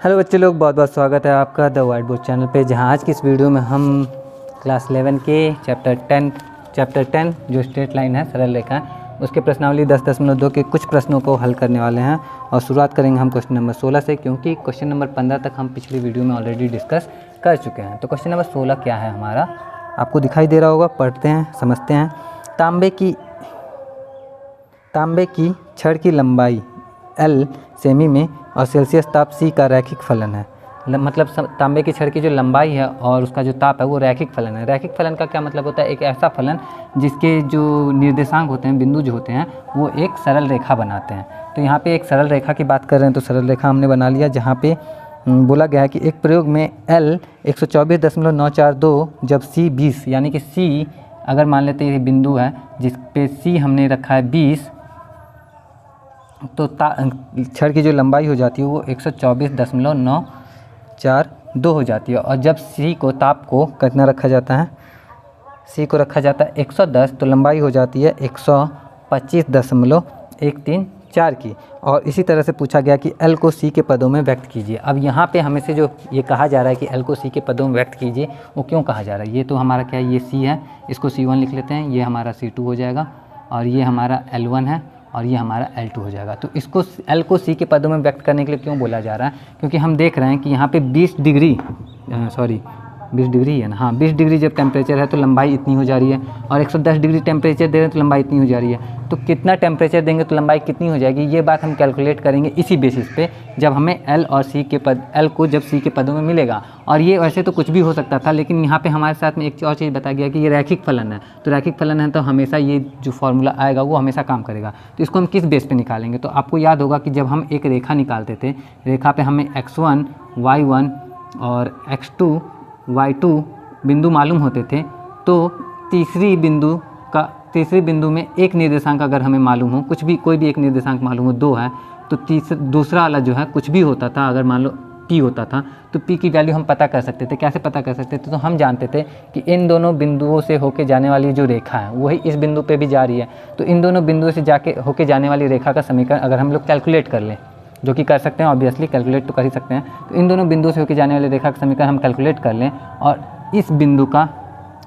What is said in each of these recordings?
Hello बच्चे लोग, बहुत बहुत स्वागत है आपका द वाइट बोर्ड चैनल पे। जहां आज की इस वीडियो में हम क्लास 11 के चैप्टर 10 जो स्ट्रेट लाइन है, सरल रेखा, उसके प्रश्नावली 10.2 के कुछ प्रश्नों को हल करने वाले हैं। और शुरुआत करेंगे हम क्वेश्चन नंबर 16 से, क्योंकि क्वेश्चन नंबर 15 तक हम पिछली वीडियो में ऑलरेडी डिस्कस कर चुके हैं। तो क्वेश्चन नंबर 16 क्या है हमारा, आपको दिखाई दे रहा होगा, पढ़ते हैं समझते हैं। तांबे की छड़ की लंबाई L सेमी में और सेल्सियस ताप C का रैखिक फलन है। मतलब तांबे की छड़ की जो लंबाई है और उसका जो ताप है वो रैखिक फलन है। रैखिक फलन का क्या मतलब होता है? एक ऐसा फलन जिसके जो निर्देशांक होते हैं, बिंदु जो होते हैं, वो एक सरल रेखा बनाते हैं। तो यहाँ पे एक सरल रेखा की बात कर रहे हैं, तो सरल रेखा हमने बना लिया, जहाँ पे बोला गया है कि एक प्रयोग में L 124.942 जब C 20, यानी कि C अगर मान लेते ये बिंदु है जिस पे C हमने रखा है 20, तो छड़ की जो लंबाई हो जाती है वो 124.942 हो जाती है। और जब C को, ताप को कितना रखा जाता है, C को रखा जाता है 110, तो लंबाई हो जाती है 125.134 की। और इसी तरह से पूछा गया कि L को C के पदों में व्यक्त कीजिए। अब यहाँ पे हमें से जो ये कहा जा रहा है कि L को C के पदों में व्यक्त कीजिए, वो क्यों कहा जा रहा है? ये तो हमारा क्या है, ये C है, इसको C1 लिख लेते हैं, ये हमारा C2 हो जाएगा, और ये हमारा L1 है, और ये हमारा L2 हो जाएगा। तो इसको L को C के पदों में व्यक्त करने के लिए क्यों बोला जा रहा है? क्योंकि हम देख रहे हैं कि यहाँ पे 20 डिग्री है ना, हाँ 20 डिग्री जब टेम्परेचर है तो लंबाई इतनी हो जा रही है, और 110 डिग्री टेम्परेचर दे रहे हैं तो लंबाई इतनी हो जा रही है। तो कितना टेम्परेचर देंगे तो लंबाई कितनी हो जाएगी, ये बात हम कैलकुलेट करेंगे इसी बेसिस पे, जब हमें L और C के पद, L को जब C के पदों में मिलेगा। और ये वैसे तो कुछ भी हो सकता था, लेकिन यहाँ पे हमारे साथ में एक और चीज़ बताया गया कि ये रैखिक फलन है। तो रैखिक फलन है तो हमेशा ये जो फॉर्मूला आएगा वो हमेशा काम करेगा। तो इसको हम किस बेस पे निकालेंगे? तो आपको याद होगा कि जब हम एक रेखा निकालते थे, रेखा पे हमें x1 y1 और x2 y2 बिंदु मालूम होते थे, तो तीसरी बिंदु में एक निर्देशांक अगर हमें मालूम हो, कोई भी एक निर्देशांक मालूम हो, 2 है, तो दूसरा वाला जो है कुछ भी होता था, अगर मान लो P होता था, तो P की वैल्यू हम पता कर सकते थे। कैसे पता कर सकते थे? तो हम जानते थे कि इन दोनों बिंदुओं से होके जाने वाली जो रेखा है वही इस बिंदु पे भी जा रही है। तो इन दोनों बिंदुओं से होके जाने वाली रेखा का समीकरण अगर हम लोग कैलकुलेट कर लें, जो कि कर सकते हैं, ऑब्वियसली कैलकुलेट तो कर ही सकते हैं, तो इन दोनों बिंदुओं से होकर जाने वाली रेखा का समीकरण हम कैलकुलेट कर लें, और इस बिंदु का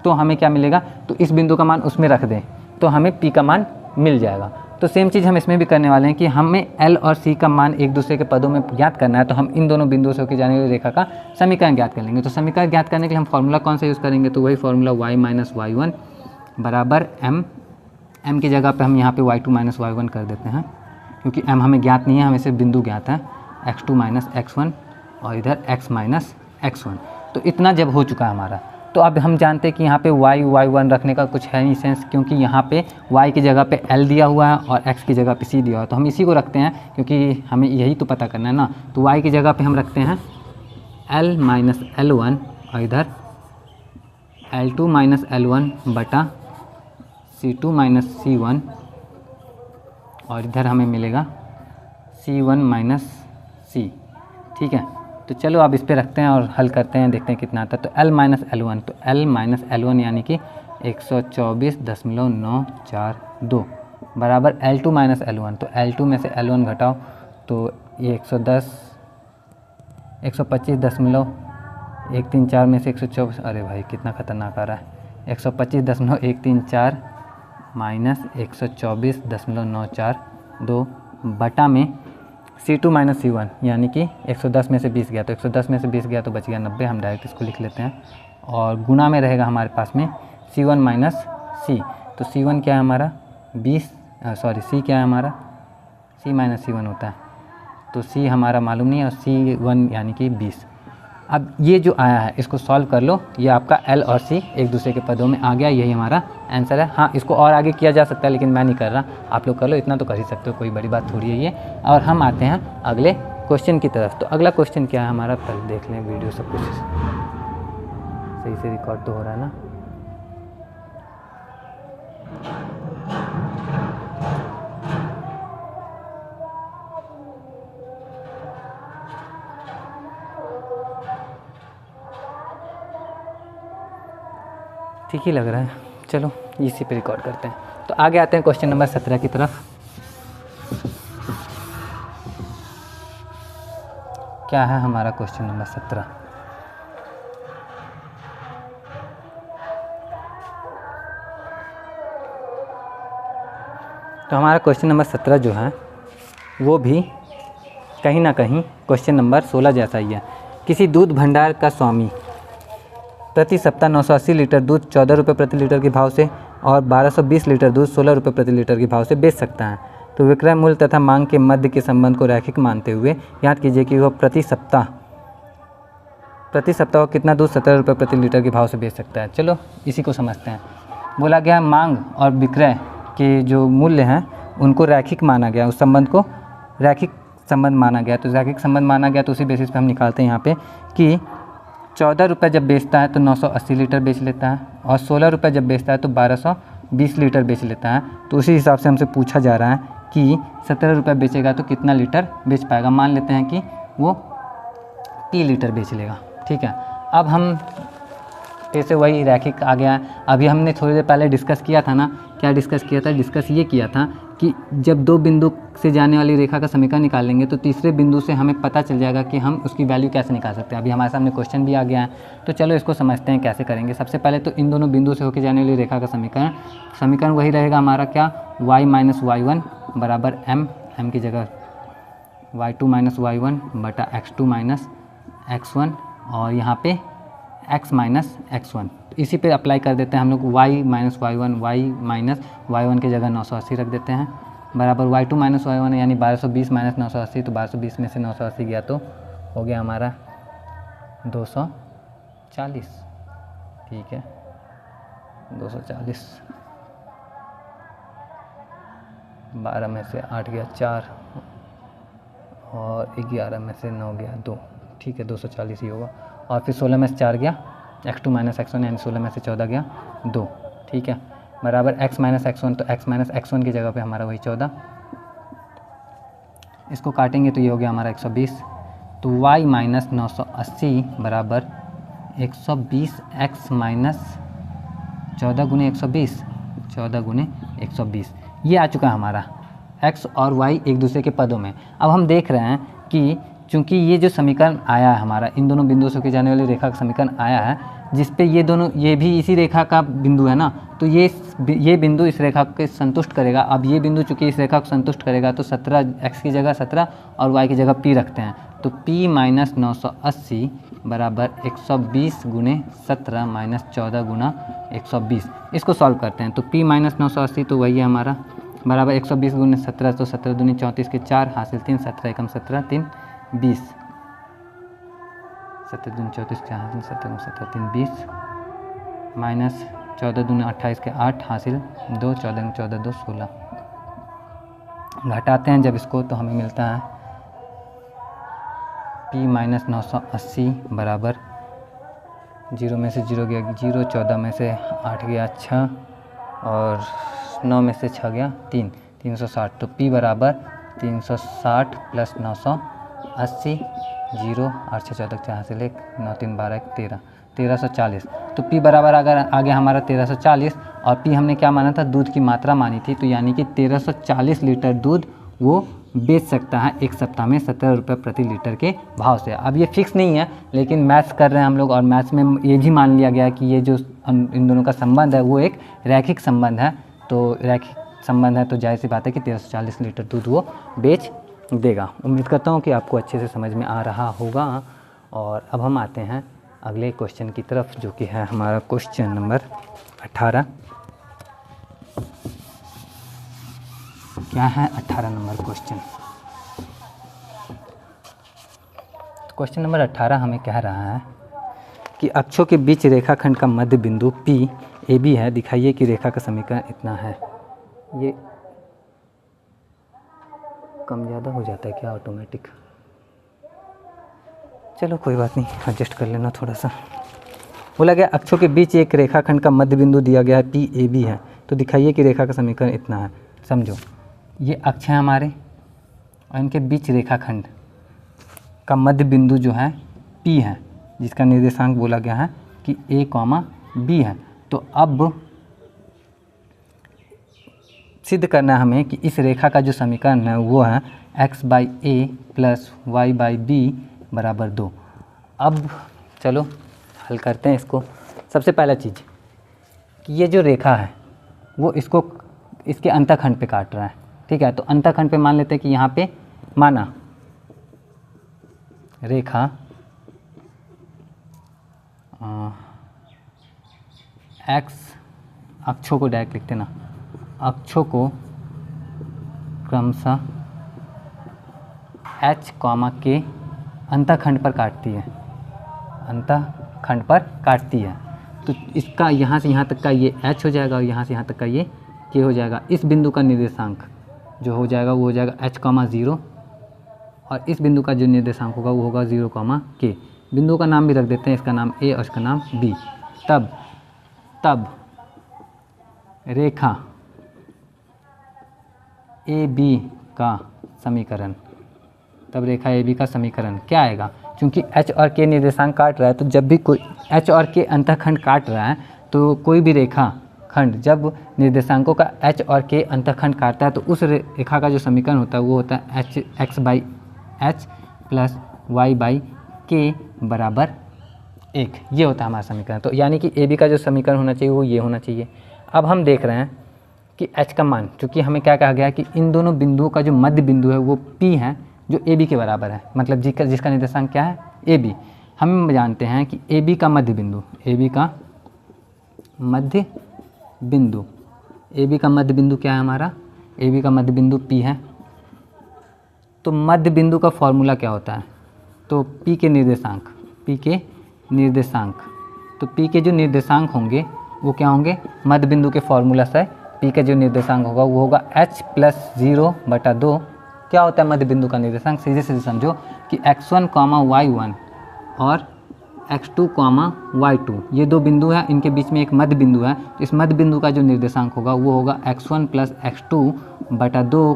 तो हमें क्या मिलेगा, तो इस बिंदु का मान उसमें रख दें तो हमें P का मान मिल जाएगा। तो सेम चीज़ हम इसमें भी करने वाले हैं कि हमें L और C का मान एक दूसरे के पदों में ज्ञात करना है। तो हम इन दोनों बिंदुओं से होकर जाने वाली रेखा का समीकरण ज्ञात कर लेंगे। तो समीकरण ज्ञात करने के लिए हम फॉर्मूला कौन सा यूज़ करेंगे? तो वही फॉर्मूला y माइनस y1 बराबर m की जगह पे हम यहाँ पे y2 माइनस y1 कर देते हैं, क्योंकि m हमें ज्ञात नहीं है, हमें सिर्फ बिंदु ज्ञात है, x2 माइनस x1 और इधर x माइनस x1। तो इतना जब हो चुका है हमारा, तो अब हम जानते हैं कि यहाँ पे y1 रखने का कुछ है नहीं सेंस, क्योंकि यहाँ पे y की जगह पे L दिया हुआ है और x की जगह पे C दिया हुआ है। तो हम इसी को रखते हैं, क्योंकि हमें यही तो पता करना है ना। तो y की जगह पे हम रखते हैं L माइनस L1 और इधर L2 माइनस L1 बटा C2 माइनस C1, और इधर हमें मिलेगा C1 माइनस C। ठीक है, तो चलो अब इस पे रखते हैं और हल करते हैं, देखते हैं कितना आता है। तो L माइनस L1, तो L माइनस L1 यानी कि 124.942 बराबर L2 माइनस L1। तो L2 में से L1 घटाओ तो ये 125.134 में से 124, अरे भाई कितना खतरनाक आ रहा है, 125.134 माइनस 124.942 बटा में C2 माइनस C1, यानी कि 110 में से 20 गया, तो 110 में से 20 गया तो बच गया 90। हम डायरेक्ट इसको लिख लेते हैं, और गुना में रहेगा हमारे पास में C1 माइनस C। तो C1 क्या है हमारा 20, C क्या है हमारा, C माइनस C1 होता है, तो C हमारा मालूम नहीं है, और C1 यानी कि 20। अब ये जो आया है इसको सॉल्व कर लो, ये आपका L और C एक दूसरे के पदों में आ गया, यही हमारा आंसर है। हाँ, इसको और आगे किया जा सकता है, लेकिन मैं नहीं कर रहा, आप लोग कर लो, इतना तो कर ही सकते हो, कोई बड़ी बात थोड़ी है ये। और हम आते हैं अगले क्वेश्चन की तरफ। तो अगला क्वेश्चन क्या है हमारा, पहले देख लें, वीडियो सब कुछ सही से रिकॉर्ड तो हो रहा है ना। ठीक ही लग रहा है, चलो इसी पे रिकॉर्ड करते हैं। तो आगे आते हैं क्वेश्चन नंबर 17 की तरफ। क्या है हमारा क्वेश्चन नंबर 17। तो हमारा क्वेश्चन नंबर 17 जो है वो भी कहीं ना कहीं क्वेश्चन नंबर 16 जैसा ही है। किसी दूध भंडार का स्वामी प्रति सप्ताह 980 लीटर दूध 14 रुपये प्रति लीटर के भाव से और 1220 लीटर दूध 16 रुपये प्रति लीटर के भाव से बेच सकता है। तो विक्रय मूल्य तथा मांग के मध्य के संबंध को रैखिक मानते हुए याद कीजिए कि वह प्रति सप्ताह कितना दूध 17 रुपये प्रति लीटर के भाव से बेच सकता है। चलो इसी को समझते हैं। बोला गया मांग और विक्रय के जो मूल्य हैं उनको रैखिक माना गया, उस संबंध को रैखिक संबंध माना गया। तो रैखिक संबंध माना गया तो उसी बेसिस पे हम निकालते हैं यहाँ पे कि 14 रुपये जब बेचता है तो 980 लीटर बेच लेता है और 16 रुपये जब बेचता है तो 1220 लीटर बेच लेता है। तो उसी हिसाब से हमसे पूछा जा रहा है कि 17 रुपये बेचेगा तो कितना लीटर बेच पाएगा। मान लेते हैं कि वो 30 लीटर बेच लेगा, ठीक है। अब हम फिर से वही रैखिक आ गया। अभी हमने थोड़ी देर पहले डिस्कस किया था ना, क्या डिस्कस किया था? डिस्कस ये किया था कि जब दो बिंदु से जाने वाली रेखा का समीकरण निकालेंगे तो तीसरे बिंदु से हमें पता चल जाएगा कि हम उसकी वैल्यू कैसे निकाल सकते हैं। अभी हमारे सामने क्वेश्चन भी आ गया है, तो चलो इसको समझते हैं कैसे करेंगे। सबसे पहले तो इन दोनों बिंदु से होकर जाने वाली रेखा का समीकरण वही रहेगा हमारा, क्या? y माइनस y1 बराबर m की जगह y2 माइनस y1 बटा x2 माइनस x1 और यहाँ पे x माइनस x1। इसी पे अप्लाई कर देते हैं हम लोग। y minus y1 y minus y1 की जगह 980 रख देते हैं बराबर y2 माइनस y1 यानी 1220 माइनस 980। तो 1220 में से 980 गया तो हो गया हमारा 240, ठीक है 240। 12 में से 8 गया 4 और 11 में से 9 गया 2, ठीक है 240 ही होगा। और फिर 16 में से 4 गया x2 माइनस x1 यानी 16 में से 14 गया 2, ठीक है बराबर x माइनस x1। तो x माइनस x1 की जगह पे हमारा वही 14, इसको काटेंगे तो ये हो गया हमारा 120। तो y माइनस 980 बराबर 120 x माइनस 14 गुने 120, 14 गुने 120 ये आ चुका है हमारा। x और y एक दूसरे के पदों में। अब हम देख रहे हैं कि चूँकि ये जो समीकरण आया है हमारा, इन दोनों बिंदुओं से होकर जाने वाली रेखा का समीकरण आया है जिस पे ये दोनों, ये भी इसी रेखा का बिंदु है ना, तो ये बिंदु इस रेखा को संतुष्ट करेगा। अब ये बिंदु चूँकि इस रेखा को संतुष्ट करेगा तो 17 x की जगह 17 और y की जगह p रखते हैं। तो p माइनस 980 बराबर 120 गुने 17 माइनस 14 गुना 120। इसको सॉल्व करते हैं तो p माइनस 980 तो वही है हमारा बराबर 120 गुने 17, तो 17 दूनी 34 के 4 हासिल 3, 17 एकम 17 3 20, 17 दूनी 34 के हासिल 17 17 3 20 माइनस 14 दूनी 28 के 8 हासिल 2, 14 14 2 16। घटाते हैं जब इसको तो हमें मिलता है p माइनस 980 बराबर 0 में से 0 गया 0, 14 में से 8 गया 6 और 9 में से 6 गया 3, 360। तो p बराबर 360 प्लस 980 0 8 6 14 4 हासिल 1 9 3 12 13 1340। तो p बराबर अगर आ गया हमारा 1340 और p हमने क्या माना था? दूध की मात्रा मानी थी। तो यानी कि 1340 लीटर दूध वो बेच सकता है एक सप्ताह में 17 रुपये प्रति लीटर के भाव से। अब ये फिक्स नहीं है, लेकिन मैथ्स कर रहे हैं हम लोग और मैथ्स में ये भी मान लिया गया कि ये जो इन दोनों का संबंध है वो एक रैखिक संबंध है। तो रैखिक संबंध है तो जाहिर सी बात है कि 1340 लीटर दूध वो बेच देगा। उम्मीद करता हूँ कि आपको अच्छे से समझ में आ रहा होगा। और अब हम आते हैं अगले क्वेश्चन की तरफ, जो कि है हमारा क्वेश्चन नंबर 18। क्या है 18 नंबर क्वेश्चन? क्वेश्चन नंबर 18 हमें कह रहा है कि अक्षों के बीच रेखाखंड का मध्य बिंदु P AB है। दिखाइए कि रेखा का समीकरण इतना है। ये कम ज़्यादा हो जाता है क्या ऑटोमेटिक? चलो कोई बात नहीं, एडजस्ट कर लेना थोड़ा सा। बोला गया अक्षों के बीच एक रेखाखंड का मध्य बिंदु दिया गया है PAB है। तो दिखाइए कि रेखा का समीकरण इतना है। समझो, ये अक्ष है हमारे और इनके बीच रेखाखंड का मध्य बिंदु जो है P है, जिसका निर्देशांक बोला गया है कि A, B है। तो अब सिद्ध करना है हमें कि इस रेखा का जो समीकरण है वो है x/a प्लस y/b बराबर 2। अब चलो हल करते हैं इसको। सबसे पहला चीज़ कि ये जो रेखा है वो इसको इसके अंतःखंड पे काट रहा है, ठीक है। तो अंतःखंड पे मान लेते हैं कि यहाँ पे माना रेखा एक्स, अक्षों को डायरेक्ट लिखते ना, अक्षों को क्रमशः h, के अंतःखंड पर काटती है, अंतःखंड पर काटती है। तो इसका यहाँ से यहाँ तक का ये h हो जाएगा और यहाँ से यहाँ तक का ये k हो जाएगा। इस बिंदु का निर्देशांक जो हो जाएगा वो हो जाएगा h, 0 और इस बिंदु का जो निर्देशांक होगा वो होगा 0, k। बिंदु का नाम भी रख देते हैं, इसका नाम A और इसका नाम B। तब रेखा AB का समीकरण, तब रेखा AB का समीकरण क्या आएगा? क्योंकि h और k निर्देशांक काट रहा है, तो जब भी कोई h और k अंतःखंड काट रहा है तो कोई भी रेखा खंड जब निर्देशांकों का h और k अंतःखंड काटता है तो उस रेखा का जो समीकरण होता है वो होता है x/h प्लस y/k बराबर 1। ये होता है हमारा समीकरण। तो यानी कि AB का जो समीकरण होना चाहिए वो ये होना चाहिए। अब हम देख रहे हैं कि h का मान, चूँकि हमें क्या कहा गया है कि इन दोनों बिंदुओं का जो मध्य बिंदु है वो P है जो AB के बराबर है, मतलब जिसका निर्देशांक क्या है AB। हम जानते हैं कि AB का मध्य बिंदु, AB का मध्य बिंदु क्या है हमारा? AB का मध्य बिंदु P है। तो मध्य बिंदु का फॉर्मूला क्या होता है? तो P के निर्देशांक, तो P के जो निर्देशांक होंगे वो क्या होंगे? मध्य बिंदु के फॉर्मूला से P का जो निर्देशांक होगा वो होगा h प्लस 0/2। क्या होता है मध्य बिंदु का निर्देशांक? सीधे सीधे समझो कि x1, y1 और x2, y2 ये दो बिंदु हैं, इनके बीच में एक मध्य बिंदु है। तो इस मध्य बिंदु का जो निर्देशांक होगा वो होगा x1 plus x2/2,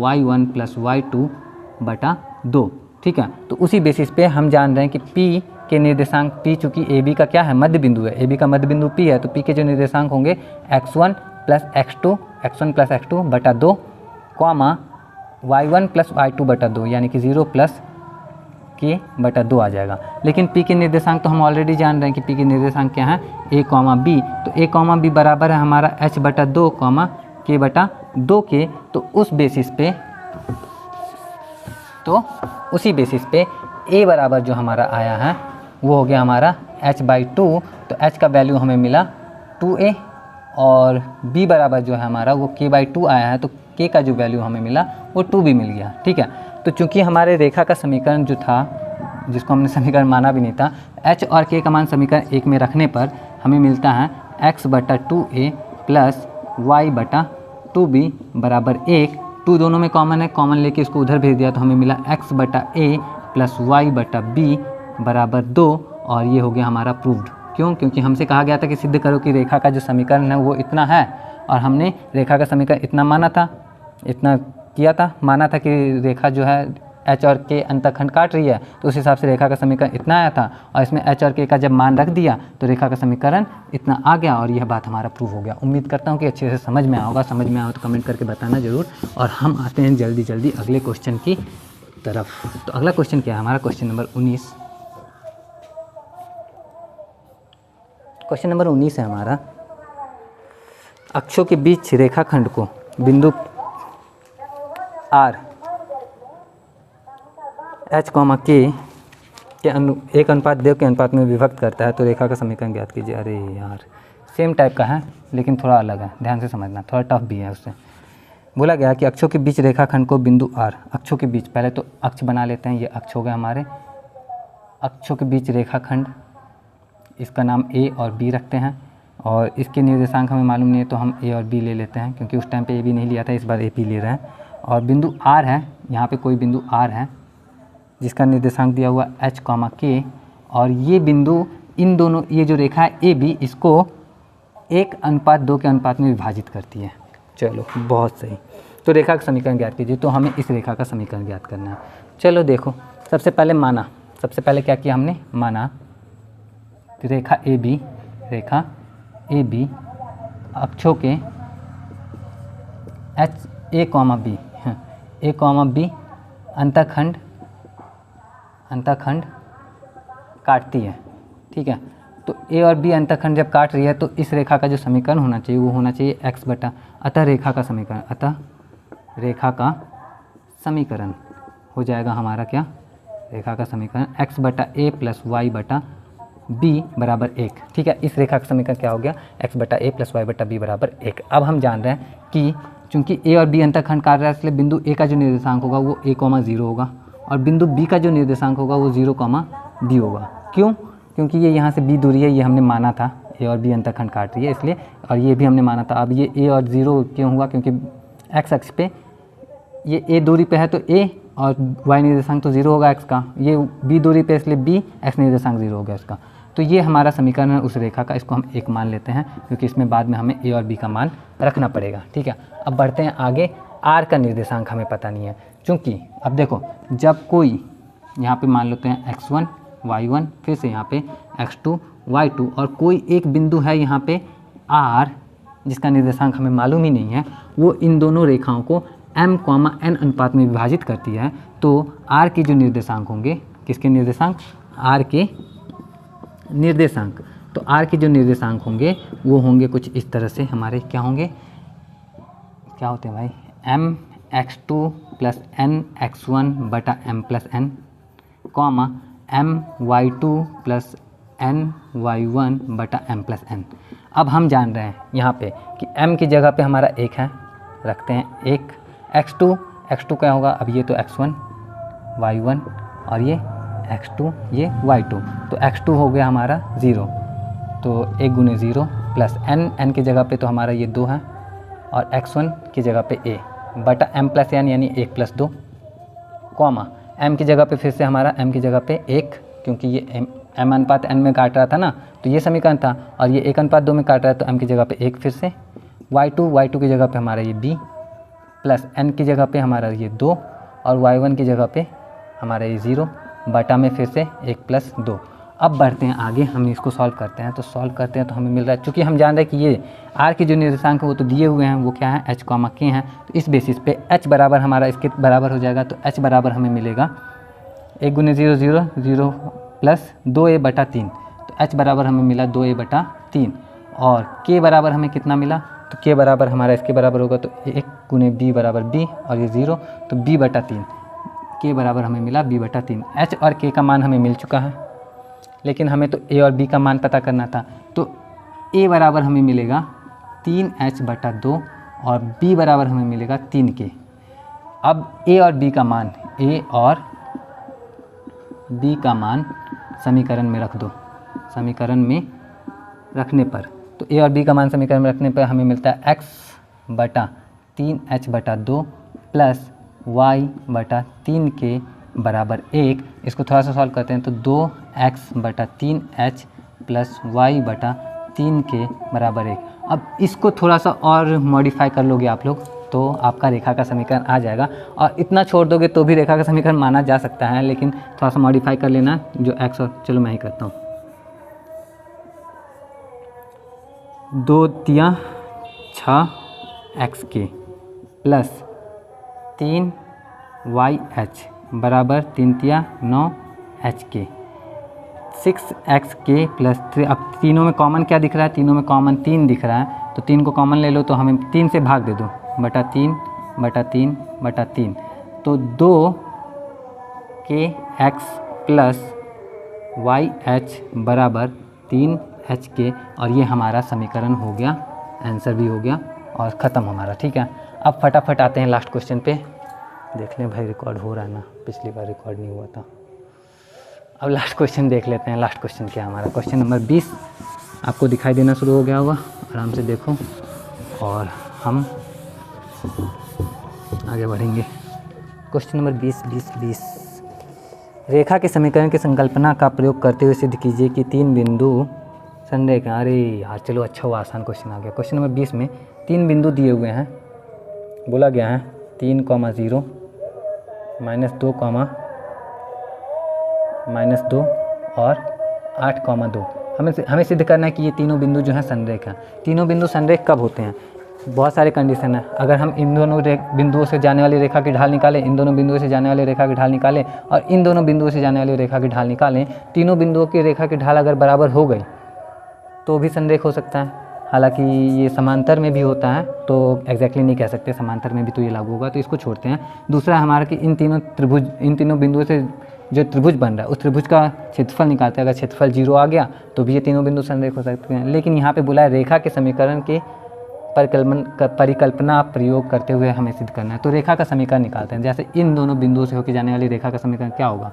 y1 plus y2/2, ठीक है। तो उसी बेसिस पे हम जान रहे हैं कि P के निर्देशांक, P चूँकि AB का क्या है? मध्य बिंदु है, AB का मध्य बिंदु P है, तो P के जो निर्देशांक होंगे x1 plus x2, x1+x2/2, y1 plus y2/2, यानी कि 0 प्लस k/2 आ जाएगा। लेकिन P के निर्देशांक तो हम ऑलरेडी जान रहे हैं कि P के निर्देशांक क्या है? A, B। तो A, B बराबर है हमारा h/2, k/2 के। तो उसी बेसिस पे A बराबर जो हमारा आया है वो हो गया हमारा h/2। तो h का वैल्यू हमें मिला 2a और B बराबर जो है हमारा वो k/2 आया है, तो k का जो वैल्यू हमें मिला वो 2b मिल गया, ठीक है। तो चूंकि हमारे रेखा का समीकरण जो था, जिसको हमने समीकरण माना भी नहीं था, h और k का मान समीकरण 1 में रखने पर हमें मिलता है x/2a प्लस y/2b बराबर 1। 2 दोनों में कॉमन है, कॉमन लेके इसको उधर भेज दिया तो हमें मिला x/a प्लस y/b बराबर 2 और ये हो गया हमारा प्रूव्ड। क्यों? क्योंकि हमसे कहा गया था कि सिद्ध करो कि रेखा का जो समीकरण है वो इतना है, और हमने रेखा का समीकरण इतना माना था, माना था कि रेखा जो है h और k अंतःखंड काट रही है, तो उस हिसाब से रेखा का समीकरण इतना आया था, और इसमें h और k का जब मान रख दिया तो रेखा का समीकरण इतना आ गया, और यह बात हमारा प्रूव हो गया। उम्मीद करता हूँ कि अच्छे से समझ में आया होगा। समझ में आया तो कमेंट करके बताना ज़रूर। और हम आते हैं जल्दी जल्दी अगले क्वेश्चन की तरफ। तो अगला क्वेश्चन क्या है हमारा? Question number 19। क्वेश्चन नंबर 19 है हमारा, अक्षों के बीच रेखाखंड को बिंदु R h, k के 1:2 के अनुपात में विभक्त करता है, तो रेखा का समीकरण ज्ञात कीजिए। अरे यार, सेम टाइप का है लेकिन थोड़ा अलग है, ध्यान से समझना, थोड़ा टफ भी है। उससे बोला गया कि अक्षों के बीच रेखाखंड को बिंदु R, अक्षों के बीच, पहले तो अक्ष बना लेते हैं, ये अक्ष हो गए हमारे। अक्षों के बीच रेखाखंड, इसका नाम A और B रखते हैं, और इसके निर्देशांक हमें मालूम नहीं है तो हम A और B ले लेते हैं, क्योंकि उस टाइम पे A B नहीं लिया था, इस बार A P ले रहे हैं। और बिंदु R है, यहाँ पे कोई बिंदु R है जिसका निर्देशांक दिया हुआ h, k, और ये बिंदु, इन दोनों, ये जो रेखा है AB, इसको 1:2 के अनुपात में विभाजित करती है। चलो बहुत सही। तो रेखा का समीकरण ज्ञात कीजिए। तो हमें इस रेखा का समीकरण ज्ञात करना है। चलो देखो, सबसे पहले क्या किया हमने? माना रेखा AB अक्षों के A, B अंतःखंड अंतःखंड काटती है, ठीक है। तो ए और बी अंतःखंड जब काट रही है तो इस रेखा का जो समीकरण होना चाहिए वो होना चाहिए x बटा, अतः रेखा का समीकरण, अतः रेखा का समीकरण हो जाएगा हमारा क्या, रेखा का समीकरण x बटा ए प्लस वाई बटा बी बराबर 1, ठीक है। इस रेखा का समीकरण क्या हो गया, x बटा ए प्लस वाई बटा बी बराबर 1। अब हम जान रहे हैं कि चूंकि ए और बी अंतःखंड काट रहा है इसलिए बिंदु ए का जो निर्देशांक होगा वो a,0 होगा और बिंदु बी का जो निर्देशांक होगा वो 0,b होगा। क्यों, क्योंकि ये यहाँ से b दूरी है, ये हमने माना था ए और बी अंतःखंड काट रही है इसलिए, और ये भी हमने माना था। अब ये a और 0 क्यों हुआ, क्योंकि x अक्ष पे ये a दूरी पे है तो a और y निर्देशांक तो 0 होगा x का, ये b दूरी पे इसलिए b, x निर्देशांक 0 हो गया इसका। तो ये हमारा समीकरण है उस रेखा का, इसको हम 1 मान लेते हैं क्योंकि इसमें बाद में हमें a और b का मान रखना पड़ेगा, ठीक है। अब बढ़ते हैं आगे, r का निर्देशांक हमें पता नहीं है, चूँकि अब देखो जब कोई यहाँ पे मान लेते हैं x1 y1, फिर से यहाँ पे x2 y2 और कोई एक बिंदु है यहाँ पे r जिसका निर्देशांक हमें मालूम ही नहीं है, वो इन दोनों रेखाओं को m, n अनुपात में विभाजित करती है, तो r के जो निर्देशांक होंगे, किसके निर्देशांक, r के निर्देशांक, तो r के जो निर्देशांक होंगे वो होंगे कुछ इस तरह से, हमारे क्या होंगे, क्या होते हैं भाई, m x2 plus n x1 बटा m plus n, comma m y2 plus n y1 बटा m प्लस n। अब हम जान रहे हैं यहाँ पे कि m की जगह पे हमारा 1 है, रखते हैं 1, x2 क्या होगा, अब ये तो x1 y1 और ये x2 ये y2, तो x2 हो गया हमारा 0, तो 1 गुने 0 प्लस n की जगह पे तो हमारा ये 2 है और x1 की जगह पे a बटा m प्लस n यानी 1 प्लस 2, कॉमा m की जगह पे फिर से हमारा m की जगह पे 1, क्योंकि ये m अनुपात n में काट रहा था ना, तो ये समीकरण था, और ये 1 अनुपात 2 में काट रहा है तो m की जगह पे 1 फिर से, y2 की जगह पे हमारा ये b प्लस n की जगह पे हमारा ये 2 और y1 की जगह पे हमारा ये 0 बटा में फिर से 1 प्लस 2। अब बढ़ते हैं आगे, हम इसको सॉल्व करते हैं, तो सॉल्व करते हैं तो हमें मिल रहा है, चूँकि हम जान रहे हैं कि ये r की जो निर्देशांक है वो तो दिए हुए हैं, वो क्या है h, k हैं, तो इस बेसिस पे h बराबर हमारा इसके बराबर हो जाएगा, तो h बराबर हमें मिलेगा 1 गुने 0 0 0 प्लस 2a बटा 3, तो h बराबर हमें मिला 2a बटा 3, और k बराबर हमें कितना मिला, तो k बराबर हमारा इसके बराबर होगा, तो 1 गुने b बराबर b और ये 0, तो b बटा 3, k बराबर हमें मिला b बटा 3। h और k का मान हमें मिल चुका है, लेकिन हमें तो a और b का मान पता करना था, तो a बराबर हमें मिलेगा 3h बटा 2 और b बराबर हमें मिलेगा 3k। अब a और b का मान, a और b का मान समीकरण में रख दो, समीकरण में रखने पर, तो a और b का मान समीकरण में रखने पर हमें मिलता है x बटा 3h बटा 2 प्लस y बटा 3k बराबर 1। इसको थोड़ा सा सॉल्व करते हैं, तो 2x बटा 3h प्लस y बटा 3k बराबर 1। अब इसको थोड़ा सा और मॉडिफाई कर लोगे आप लोग तो आपका रेखा का समीकरण आ जाएगा, और इतना छोड़ दोगे तो भी रेखा का समीकरण माना जा सकता है, लेकिन थोड़ा सा मॉडिफाई कर लेना जो x, और चलो मैं ही करता हूँ, 2 तिया 6x प्लस 3yh बराबर 3 तिया 9h, 6x प्लस 3। अब तीनों में कॉमन क्या दिख रहा है, तीनों में कॉमन 3 दिख रहा है, तो 3 को कॉमन ले लो, तो हमें 3 से भाग दे दो, बटा 3 बटा 3 बटा 3, तो 2kx प्लस yh बराबर 3hk, और ये हमारा समीकरण हो गया, आंसर भी हो गया और ख़त्म हमारा, ठीक है। अब फटाफट आते हैं लास्ट क्वेश्चन पे, देख लें भाई रिकॉर्ड हो रहा है ना, पिछली बार रिकॉर्ड नहीं हुआ था। अब लास्ट क्वेश्चन देख लेते हैं, लास्ट क्वेश्चन क्या है हमारा, क्वेश्चन नंबर 20 आपको दिखाई देना शुरू हो गया होगा, आराम से देखो और हम आगे बढ़ेंगे। क्वेश्चन नंबर 20 रेखा के समीकरण की संकल्पना का प्रयोग करते हुए सिद्ध कीजिए कि 3 बिंदु संरेखा, अरे यार चलो अच्छा हुआ आसान क्वेश्चन आ गया। क्वेश्चन नंबर 20 में 3 बिंदु दिए हुए हैं, बोला गया है 3, 0 -2, -2 और 8, 2। हमें सिद्ध करना है कि ये तीनों बिंदु जो हैं संरेख हैं। तीनों बिंदु संरेख कब होते हैं, बहुत सारे कंडीशन है। अगर हम इन दोनों बिंदुओं से जाने वाली रेखा की ढाल निकालें, इन दोनों बिंदुओं से जाने वाली रेखा की ढाल निकालें और इन दोनों बिंदुओं से जाने वाली रेखा की ढाल निकालें, तीनों बिंदुओं की रेखा की ढाल अगर बराबर हो गई तो भी संरेख हो सकता है। हालांकि ये समांतर में भी होता है, तो एग्जैक्टली नहीं कह सकते, समांतर में भी तो ये लागू होगा, तो इसको छोड़ते हैं। दूसरा हमारा कि इन तीनों बिंदुओं से जो त्रिभुज बन रहा है उस त्रिभुज का क्षेत्रफल निकालते हैं। अगर क्षेत्रफल 0 आ गया तो भी ये तीनों बिंदु संरेख हो सकते हैं। लेकिन यहाँ पे बोला है रेखा के समीकरण के परिकल्पना प्रयोग करते हुए हमें सिद्ध करना है। तो रेखा का समीकरण निकालते हैं। जैसे इन दोनों बिंदुओं से होकर जाने वाली रेखा का समीकरण क्या होगा?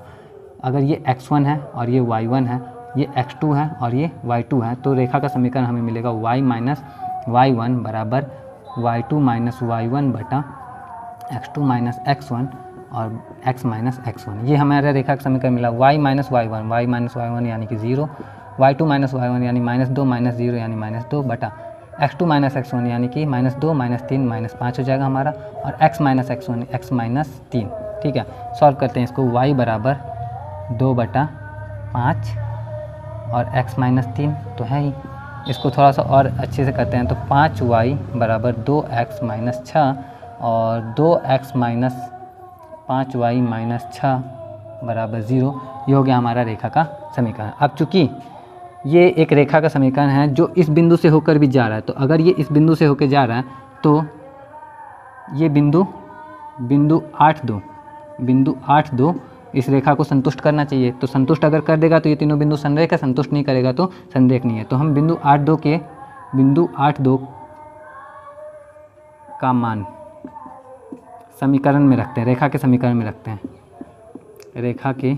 अगर ये x1 है और ये y1 है, ये x2 है और ये y2 है, तो रेखा का समीकरण हमें मिलेगा y माइनस y1 बराबर y2 माइनस y1 बटा x2 माइनस x1 और x माइनस x1। ये हमारा रेखा का समीकरण मिला। y माइनस y1 यानी कि 0, y2 माइनस y1 यानी -2 माइनस 0 यानी -2 बटा x2 माइनस x1 यानी कि -2 माइनस 3 -5 हो जाएगा हमारा, और x minus x1 x minus 3। ठीक है, सॉल्व करते हैं इसको। y बराबर 2 बटा 5 और x माइनस 3 तो है ही। इसको थोड़ा सा और अच्छे से करते हैं, तो 5y बराबर 2x माइनस 6 और 2x माइनस 5y माइनस 6 बराबर 0। ये हो गया हमारा रेखा का समीकरण। अब चूँकि ये एक रेखा का समीकरण है जो इस बिंदु से होकर भी जा रहा है, तो अगर ये इस बिंदु से होकर जा रहा है तो ये बिंदु 8 2 इस रेखा को संतुष्ट करना चाहिए। तो संतुष्ट अगर कर देगा तो ये तीनों बिंदु संरेख है, संतुष्ट नहीं करेगा तो संरेख नहीं है। तो हम बिंदु 8 2 का मान समीकरण में रखते हैं, रेखा के समीकरण में रखते हैं। रेखा के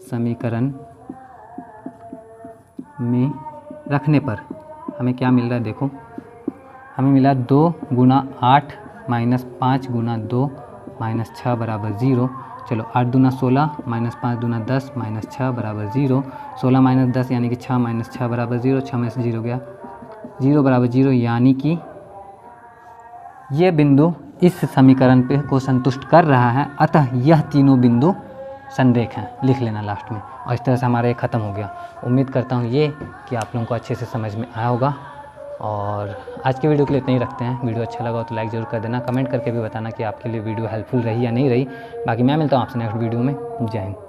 समीकरण में रखने पर हमें क्या मिल रहा है? देखो, हमें मिला 2 गुना 8 माइनस 5 गुना 2 माइनस 6 बराबर 0। चलो 8 दूना 16 माइनस 5 दूना 10 माइनस 6 बराबर 0। 16 माइनस 10 यानी कि 6 माइनस 6 बराबर 0। 6 में से 0 गया, 0 बराबर 0, यानी कि ये बिंदु इस समीकरण पे को संतुष्ट कर रहा है, अतः यह तीनों बिंदु संरेख हैं। लिख लेना लास्ट में। और इस तरह से हमारा ये ख़त्म हो गया। उम्मीद करता हूँ ये कि आप लोगों को अच्छे से समझ में आया होगा। और आज के वीडियो के लिए इतना ही रखते हैं। वीडियो अच्छा लगा हो तो लाइक ज़रूर कर देना, कमेंट करके भी बताना कि आपके लिए वीडियो हेल्पफुल रही या नहीं रही। बाकी मैं मिलता हूँ आपसे नेक्स्ट वीडियो में। जय हिंद।